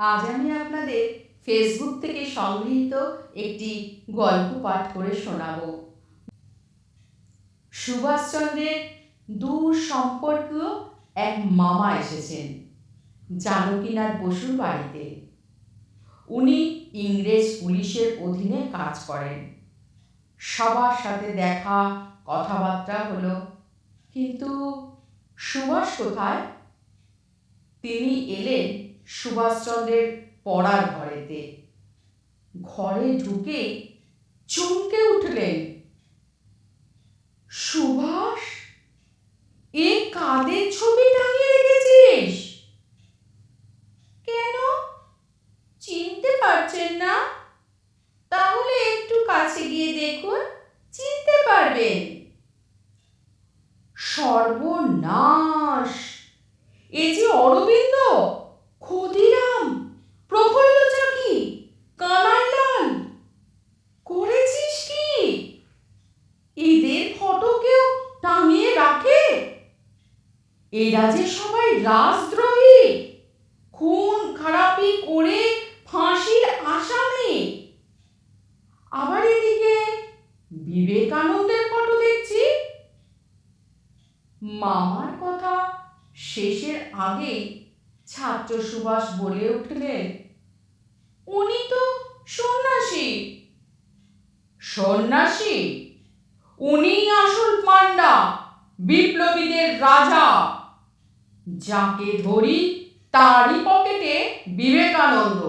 আজ আমি আপনাদের ফেসবুক থেকে সংগৃহীত একটি গল্প পাঠ করে শোনাব। সুভাষচন্দ্রের দূর সম্পর্কীয় এক মামা এসেছেন জানকীনাথ বসুর বাড়িতে। উনি ইংরেজ পুলিশের অধীনে কাজ করেন। সবার সাথে দেখা কথাবার্তা হলো, কিন্তু সুভাষ কোথায়? তিনি এলেন সুভাষচন্দ্রের পড়ার ঘরেতে। ঘরে ঢুকে চমকে উঠলেন। সুভাষ, এ কাদের ছবি টাঙিয়ে রেখেছিস? কেন, চিনতে পারছেন না? তাহলে একটু কাছে গিয়ে দেখুন, চিনতে পারবেন। সর্বনাশ! এ যে অরবিন্দ, ক্ষুদিরাম, প্রফুল্ল চাকি, কানাইলাল। করেছিস কি? এদের ফটো কেউ টাঙিয়ে রাখে? এরা যে সবাই রাজদ্রোহী, খুন খারাপি করে ফাঁসির আসামি। আবার এদিকে বিবেকানন্দের ফটো দেখছি। মামার কথা শেষের আগেই ছাত্র সুভাষ বলে উঠলেন, উনি তো সন্ন্যাসী। সন্ন্যাসী? উনি আসল পান্ডা, বিপ্লবীদের রাজা। যাকে ধরি তারই পকেটে বিবেকানন্দ।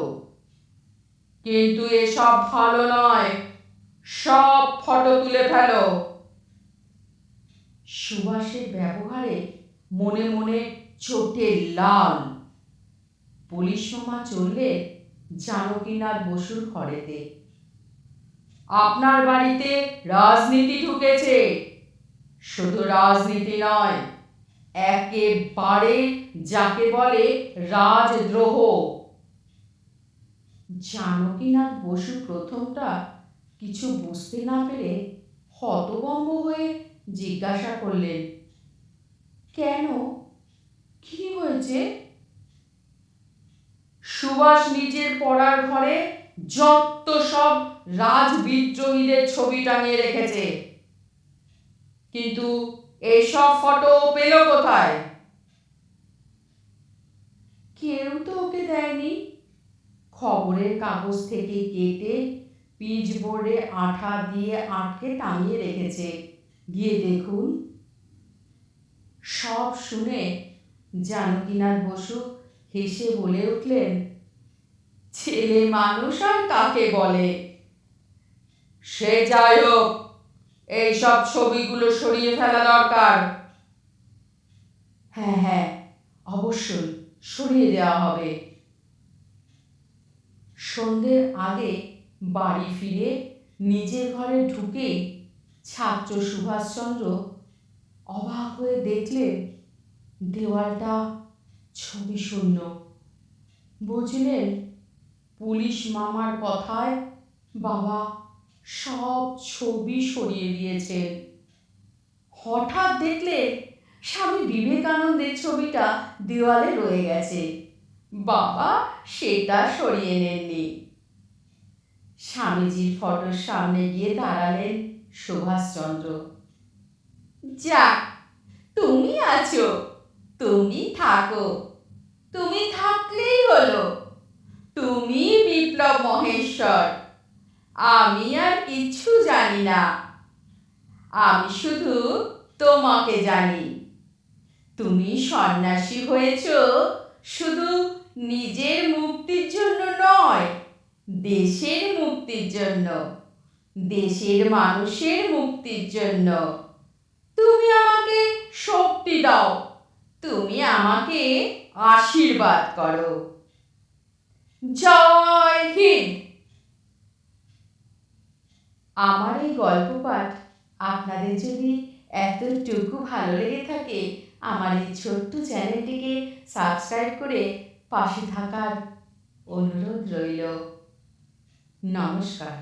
কিন্তু এসব ভালো নয়, সব ফটো তুলে ফেলো। সুভাষের ব্যবহারে মনে মনে চোটে লাল। পুলিশ মামা চললে জানকীনাথ বসুর ঘরেতে। আপনার বাড়িতে রাজনীতি ঢুকেছে। শুধু রাজনীতি নয়, একেবারে যাকে বলে রাজদ্রোহ। জানকীনাথ বসু প্রথমটা কিছু বুঝতে না পেরে হতভম্ব হয়ে জিজ্ঞাসা করলেন, কেন, কি হয়েছে? সুভাষ নিজের পড়ার ঘরে যত সব রাজবিদ্রোহীদের ছবি টাঙিয়ে রেখেছে, কিন্তু এইসব ফটো পেল কোথায়? কেউ তো ওকে দেয়নি। খবরের কাগজ থেকে কেটে পিচ বোর্ডে আঠা দিয়ে আটকে টাঙিয়ে রেখেছে, গিয়ে দেখুন। সব শুনে জানকীনাথ বসু হেসে বলে উঠলেন, ছেলে মানুষ আর কাকে বলে। সে যাই হোক, এইসব ছবিগুলো সরিয়ে ফেলা দরকার। হ্যাঁ হ্যাঁ, অবশ্যই সরিয়ে দেওয়া হবে। সন্ধ্যের আগে বাড়ি ফিরে নিজের ঘরে ঢুকেই ছাত্র সুভাষচন্দ্র অবাক হয়ে দেখলেন দেওয়ালটা ছবি শূন্য। বুঝলেন, পুলিশ মামার কথায় বাবা সব ছবি সরিয়ে দিয়েছে। হঠাৎ দেখলে স্বামী বিবেকানন্দের ছবিটা দেওয়ালে রয়ে গেছে। বাবা সেটা সরিয়ে নেননি। স্বামীজির ফটোর সামনে গিয়ে দাঁড়ালেন সুভাষচন্দ্র। যাক, তুমি আছো, তুমি থাকো, তুমি থাকলেই হলো। তুমি বিপ্লব মহেশ্বর, আমি আর কিছু জানি না। আমি শুধু তোমাকে জানি। তুমি সন্ন্যাসী হয়েছ শুধু নিজের মুক্তির জন্য নয়, দেশের মুক্তির জন্য, দেশের মানুষের মুক্তির জন্য। তুমি আমাকে শক্তি দাও, তুমি আমাকে আশীর্বাদ করো। জয় হিন্দ। আমার এই গল্প পাঠ আপনাদের যদি এতটুকু ভালো লেগে থাকে, আমার এই ছোট্ট চ্যানেলটিকে সাবস্ক্রাইব করে পাশে থাকার অনুরোধ রইল। নমস্কার।